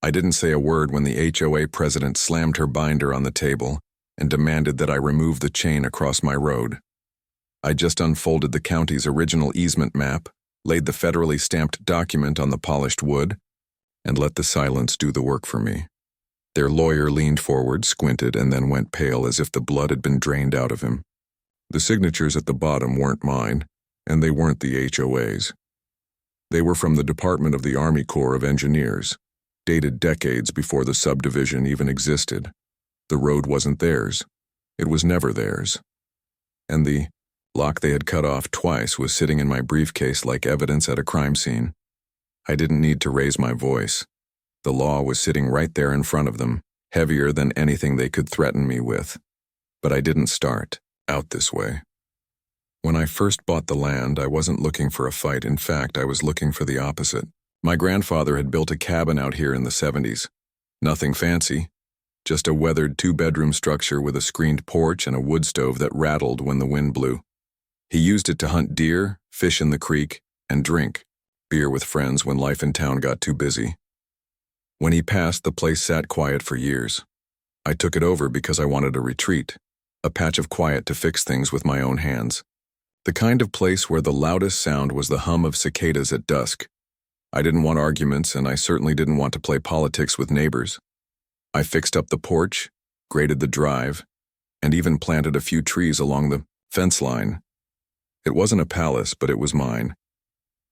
I didn't say a word when the HOA president slammed her binder on the table and demanded that I remove the chain across my road. I just unfolded the county's original easement map, laid the federally stamped document on the polished wood, and let the silence do the work for me. Their lawyer leaned forward, squinted, and then went pale as if the blood had been drained out of him. The signatures at the bottom weren't mine, and they weren't the HOA's. They were from the Department of the Army Corps of Engineers, dated decades before the subdivision even existed. The road wasn't theirs. It was never theirs. And the lock they had cut off twice was sitting in my briefcase like evidence at a crime scene. I didn't need to raise my voice. The law was sitting right there in front of them, heavier than anything they could threaten me with. But I didn't start out this way. When I first bought the land, I wasn't looking for a fight. In fact, I was looking for the opposite. My grandfather had built a cabin out here in the 70s. Nothing fancy, just a weathered 2-bedroom structure with a screened porch and a wood stove that rattled when the wind blew. He used it to hunt deer, fish in the creek, and drink beer with friends when life in town got too busy. When he passed, the place sat quiet for years. I took it over because I wanted a retreat, a patch of quiet to fix things with my own hands. The kind of place where the loudest sound was the hum of cicadas at dusk. I didn't want arguments, and I certainly didn't want to play politics with neighbors. I fixed up the porch, graded the drive, and even planted a few trees along the fence line. It wasn't a palace, but it was mine.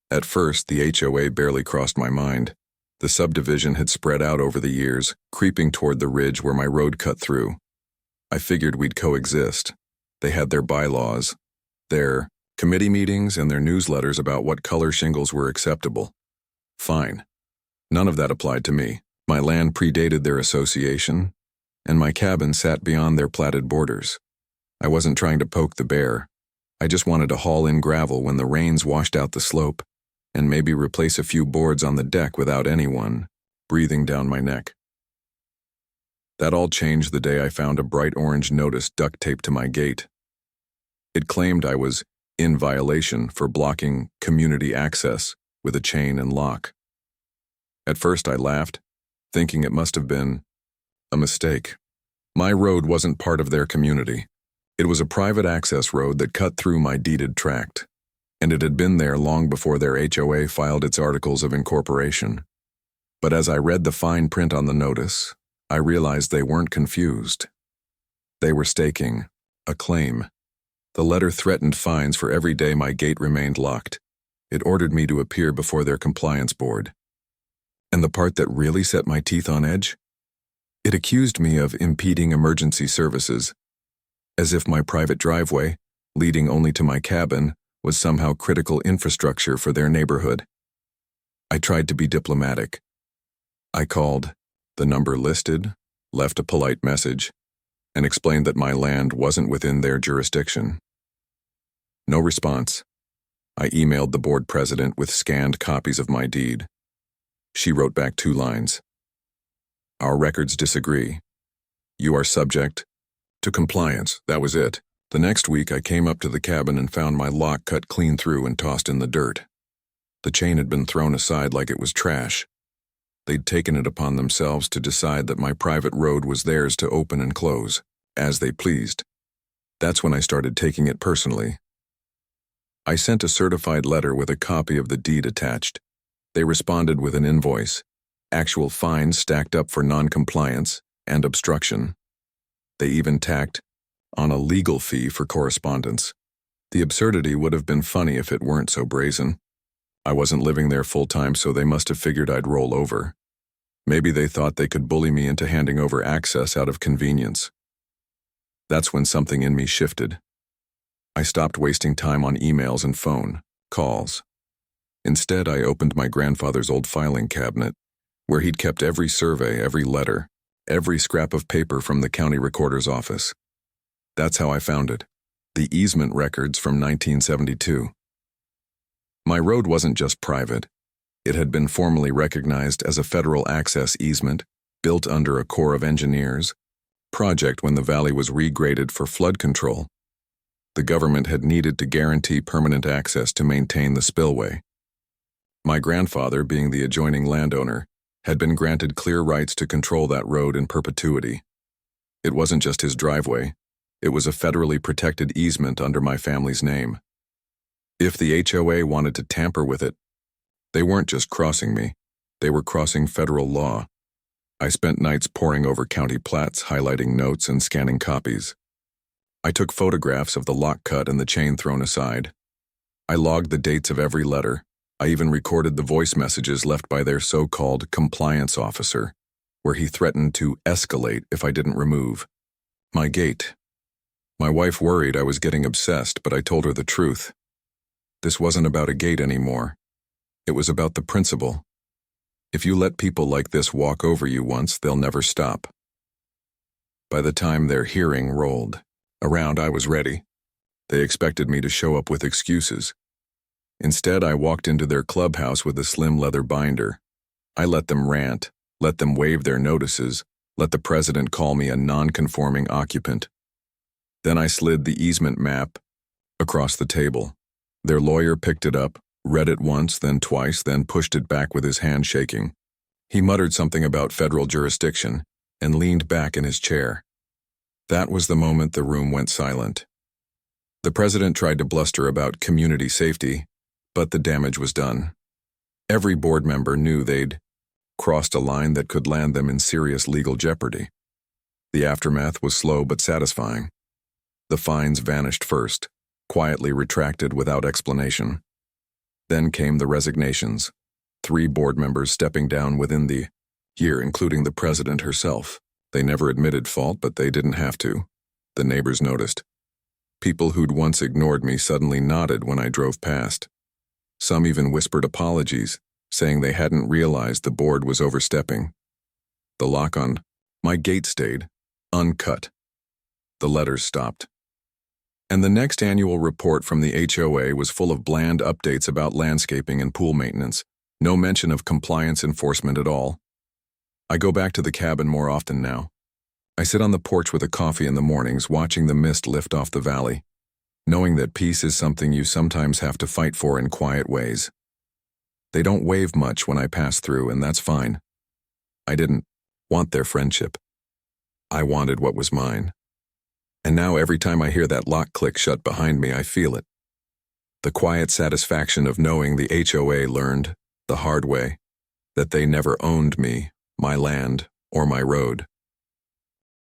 At first, the HOA barely crossed my mind. The subdivision had spread out over the years, creeping toward the ridge where my road cut through. I figured we'd coexist. They had their bylaws, their committee meetings, and their newsletters about what color shingles were acceptable. Fine. None of that applied to me. My land predated their association, and my cabin sat beyond their platted borders. I wasn't trying to poke the bear. I just wanted to haul in gravel when the rains washed out the slope, and maybe replace a few boards on the deck without anyone breathing down my neck. That all changed the day I found a bright orange notice duct taped to my gate. It claimed I was in violation for blocking community access with a chain and lock. At first I laughed, thinking it must have been a mistake. My road wasn't part of their community. It was a private access road that cut through my deeded tract, and it had been there long before their HOA filed its articles of incorporation. But as I read the fine print on the notice, I realized they weren't confused. They were staking a claim. The letter threatened fines for every day my gate remained locked. It ordered me to appear before their compliance board. And the part that really set my teeth on edge? It accused me of impeding emergency services, as if my private driveway, leading only to my cabin, was somehow critical infrastructure for their neighborhood. I tried to be diplomatic. I called, the number listed, left a polite message, and explained that my land wasn't within their jurisdiction. No response. I emailed the board president with scanned copies of my deed. She wrote back 2 lines. Our records disagree. You are subject to compliance. That was it. The next week I came up to the cabin and found my lock cut clean through and tossed in the dirt. The chain had been thrown aside like it was trash. They'd taken it upon themselves to decide that my private road was theirs to open and close, as they pleased. That's when I started taking it personally. I sent a certified letter with a copy of the deed attached. They responded with an invoice, actual fines stacked up for non-compliance and obstruction. They even tacked on a legal fee for correspondence. The absurdity would have been funny if it weren't so brazen. I wasn't living there full-time, so they must have figured I'd roll over. Maybe they thought they could bully me into handing over access out of convenience. That's when something in me shifted. I stopped wasting time on emails and phone calls. Instead, I opened my grandfather's old filing cabinet, where he'd kept every survey, every letter, every scrap of paper from the county recorder's office. That's how I found it. The easement records from 1972. My road wasn't just private. It had been formally recognized as a federal access easement, built under a Corps of Engineers project when the valley was regraded for flood control. The government had needed to guarantee permanent access to maintain the spillway. My grandfather, being the adjoining landowner, had been granted clear rights to control that road in perpetuity. It wasn't just his driveway. It was a federally protected easement under my family's name. If the HOA wanted to tamper with it, they weren't just crossing me. They were crossing federal law. I spent nights poring over county plats, highlighting notes and scanning copies. I took photographs of the lock cut and the chain thrown aside. I logged the dates of every letter. I even recorded the voice messages left by their so-called compliance officer, where he threatened to escalate if I didn't remove my gate. My wife worried I was getting obsessed, but I told her the truth. This wasn't about a gate anymore. It was about the principle. If you let people like this walk over you once, they'll never stop. By the time their hearing rolled around, I was ready. They expected me to show up with excuses. Instead, I walked into their clubhouse with a slim leather binder. I let them rant, let them waive their notices, let the president call me a non-conforming occupant. Then I slid the easement map across the table. Their lawyer picked it up, read it once, then twice, then pushed it back with his hand shaking. He muttered something about federal jurisdiction and leaned back in his chair. That was the moment the room went silent. The president tried to bluster about community safety, but the damage was done. Every board member knew they'd crossed a line that could land them in serious legal jeopardy. The aftermath was slow but satisfying. The fines vanished first, quietly retracted without explanation. Then came the resignations, 3 board members stepping down within the year, including the president herself. They never admitted fault, but they didn't have to. The neighbors noticed. People who'd once ignored me suddenly nodded when I drove past. Some even whispered apologies, saying they hadn't realized the board was overstepping. The lock on my gate stayed uncut. The letters stopped. And the next annual report from the HOA was full of bland updates about landscaping and pool maintenance, no mention of compliance enforcement at all. I go back to the cabin more often now. I sit on the porch with a coffee in the mornings, watching the mist lift off the valley, knowing that peace is something you sometimes have to fight for in quiet ways. They don't wave much when I pass through, and that's fine. I didn't want their friendship. I wanted what was mine. And now every time I hear that lock click shut behind me, I feel it. The quiet satisfaction of knowing the HOA learned, the hard way, that they never owned me, my land, or my road.